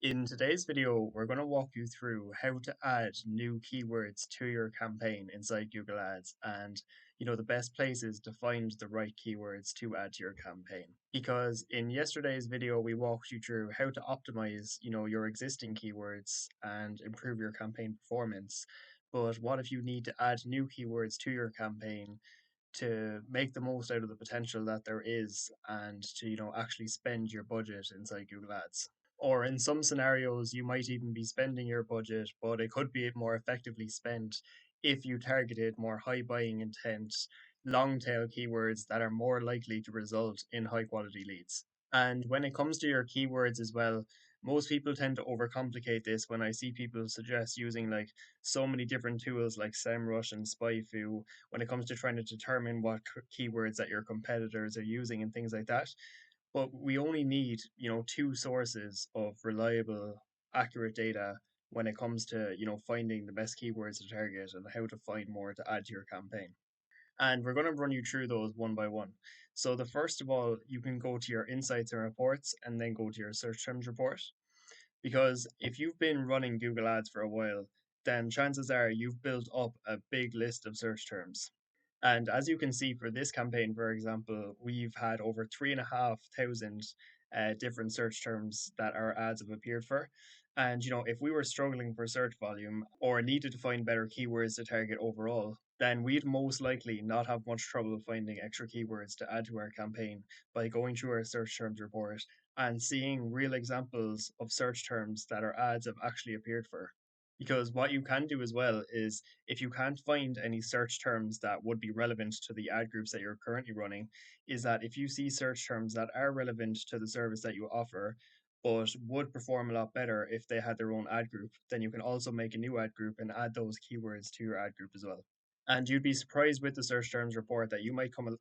In today's video, we're going to walk you through how to add new keywords to your campaign inside Google Ads and the best places to find the right keywords to add to your campaign. Because in yesterday's video, we walked you through how to optimize, your existing keywords and improve your campaign performance. But what if you need to add new keywords to your campaign to make the most out of the potential that there is and to actually spend your budget inside Google Ads? Or in some scenarios, you might even be spending your budget, but it could be more effectively spent if you targeted more high buying intent, long tail keywords that are more likely to result in high quality leads. And when it comes to your keywords as well, most people tend to overcomplicate this when I see people suggest using like so many different tools like SEMrush and SpyFu when it comes to trying to determine what keywords that your competitors are using and things like that. But we only need, two sources of reliable, accurate data when it comes to, finding the best keywords to target and how to find more to add to your campaign. And we're going to run you through those one by one. So the first of all, you can go to your insights and reports and then go to your search terms report. Because if you've been running Google Ads for a while, then chances are you've built up a big list of search terms. And as you can see for this campaign, for example, we've had over 3,500 different search terms that our ads have appeared for. And if we were struggling for search volume or needed to find better keywords to target overall, then we'd most likely not have much trouble finding extra keywords to add to our campaign by going through our search terms report and seeing real examples of search terms that our ads have actually appeared for. Because what you can do as well is if you can't find any search terms that would be relevant to the ad groups that you're currently running, is that if you see search terms that are relevant to the service that you offer, but would perform a lot better if they had their own ad group, then you can also make a new ad group and add those keywords to your ad group as well. And you'd be surprised with the search terms report that you might come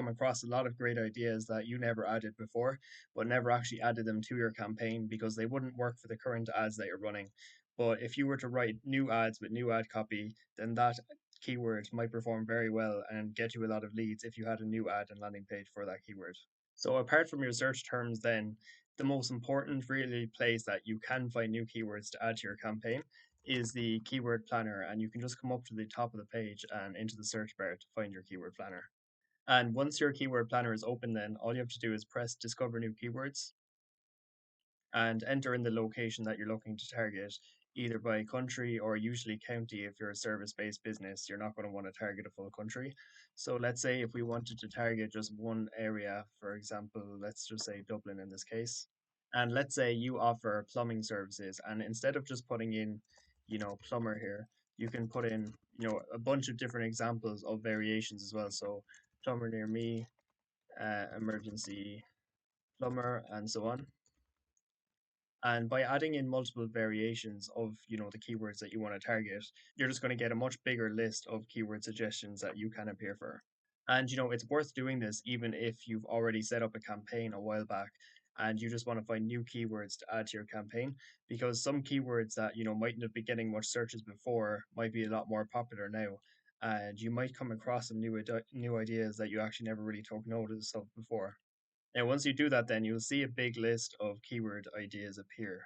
across a lot of great ideas that you never added before, but never actually added them to your campaign because they wouldn't work for the current ads that you're running. But if you were to write new ads with new ad copy, then that keyword might perform very well and get you a lot of leads if you had a new ad and landing page for that keyword. So apart from your search terms, then the most important really place that you can find new keywords to add to your campaign is the keyword planner, and you can just come up to the top of the page and into the search bar to find your keyword planner. And once your keyword planner is open, then all you have to do is press discover new keywords and enter in the location that you're looking to target, either by country or usually county. If you're a service based business, you're not going to want to target a full country. So let's say if we wanted to target just one area, for example, let's just say Dublin in this case. And let's say you offer plumbing services, and instead of just putting in, plumber here, you can put in, a bunch of different examples of variations as well. So plumber near me, emergency plumber, and so on. And by adding in multiple variations of, the keywords that you want to target, you're just going to get a much bigger list of keyword suggestions that you can appear for. And it's worth doing this even if you've already set up a campaign a while back and you just want to find new keywords to add to your campaign, because some keywords that mightn't have been getting much searches before might be a lot more popular now, and you might come across some new ideas that you actually never really took notice of before. Now, once you do that, then you'll see a big list of keyword ideas appear.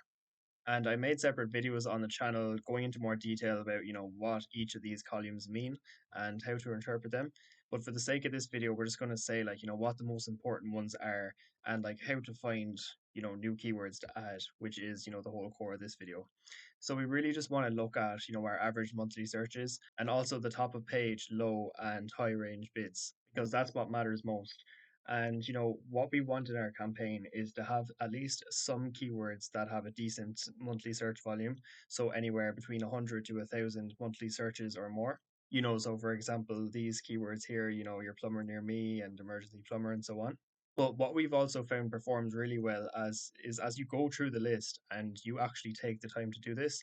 And I made separate videos on the channel going into more detail about, what each of these columns mean and how to interpret them. But for the sake of this video, we're just going to say like, what the most important ones are and like how to find, new keywords to add, which is, the whole core of this video. So we really just want to look at, our average monthly searches and also the top of page, low and high range bids, because that's what matters most. And what we want in our campaign is to have at least some keywords that have a decent monthly search volume. So anywhere between 100 to 1,000 monthly searches or more. So for example, these keywords here, your plumber near me and emergency plumber and so on. But what we've also found performs really well as you go through the list and you actually take the time to do this.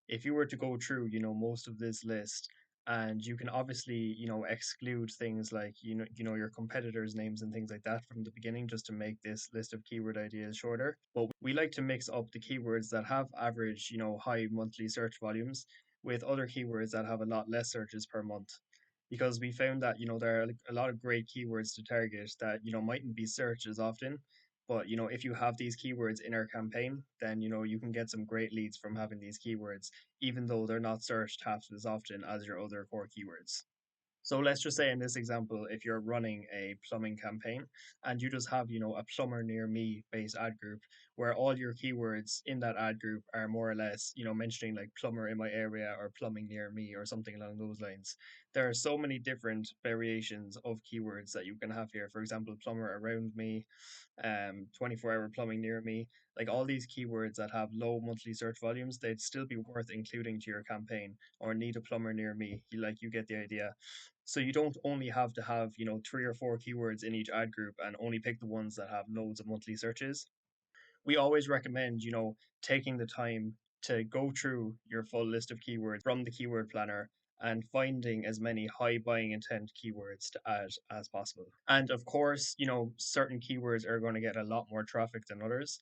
If you were to go through, most of this list, and you can obviously, exclude things like, your competitors' names and things like that from the beginning just to make this list of keyword ideas shorter. But we like to mix up the keywords that have average, high monthly search volumes with other keywords that have a lot less searches per month, because we found that there are like, a lot of great keywords to target that mightn't be searched as often, But if you have these keywords in our campaign, then you can get some great leads from having these keywords, even though they're not searched half as often as your other core keywords. So let's just say in this example, if you're running a plumbing campaign and you just have, a plumber near me based ad group where all your keywords in that ad group are more or less, mentioning like plumber in my area or plumbing near me or something along those lines. There are so many different variations of keywords that you can have here. For example, plumber around me, 24-hour plumbing near me, like all these keywords that have low monthly search volumes, they'd still be worth including to your campaign, or need a plumber near me. You get the idea. So you don't only have to have, 3 or 4 keywords in each ad group and only pick the ones that have loads of monthly searches. We always recommend, taking the time to go through your full list of keywords from the keyword planner and finding as many high buying intent keywords to add as possible. And of course, certain keywords are going to get a lot more traffic than others,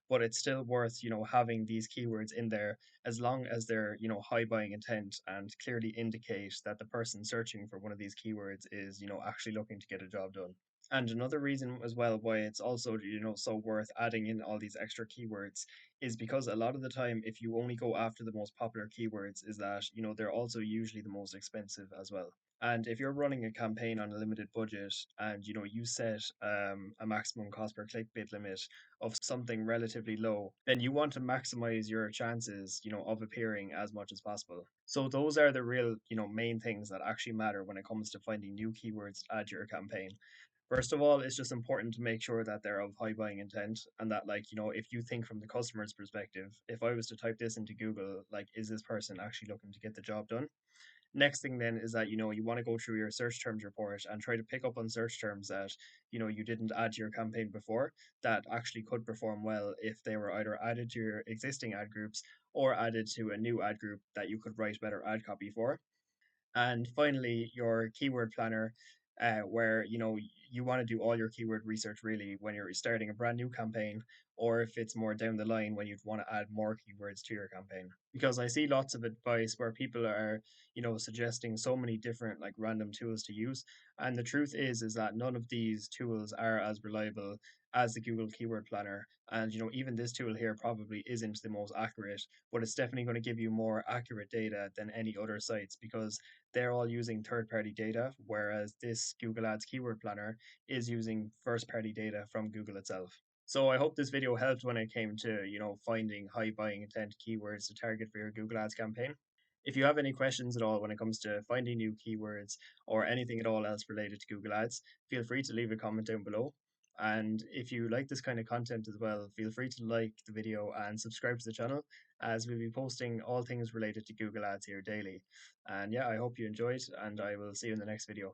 but it's still worth, having these keywords in there as long as they're, high buying intent and clearly indicate that the person searching for one of these keywords is, actually looking to get a job done. And another reason as well why it's also, so worth adding in all these extra keywords is because a lot of the time, if you only go after the most popular keywords, is that, they're also usually the most expensive as well. And if you're running a campaign on a limited budget and you set a maximum cost per click bid limit of something relatively low, then you want to maximize your chances, of appearing as much as possible. So those are the real, main things that actually matter when it comes to finding new keywords to add to your campaign. First of all, it's just important to make sure that they're of high buying intent and that, like, if you think from the customer's perspective, if I was to type this into Google, like, is this person actually looking to get the job done? Next thing then is that, you want to go through your search terms report and try to pick up on search terms that, you didn't add to your campaign before that actually could perform well if they were either added to your existing ad groups or added to a new ad group that you could write better ad copy for. And finally, your keyword planner, where you want to do all your keyword research really when you're starting a brand new campaign, or if it's more down the line when you'd want to add more keywords to your campaign. Because I see lots of advice where people are, suggesting so many different like random tools to use, and the truth is that none of these tools are as reliable as the Google Keyword Planner. And even this tool here probably isn't the most accurate, but it's definitely going to give you more accurate data than any other sites because they're all using third party data, whereas this Google Ads Keyword Planner is using first party data from Google itself. So I hope this video helped when it came to, finding high buying intent keywords to target for your Google Ads campaign. If you have any questions at all when it comes to finding new keywords or anything at all else related to Google Ads, feel free to leave a comment down below. And if you like this kind of content as well, feel free to like the video and subscribe to the channel as we'll be posting all things related to Google Ads here daily. And yeah, I hope you enjoyed, and I will see you in the next video.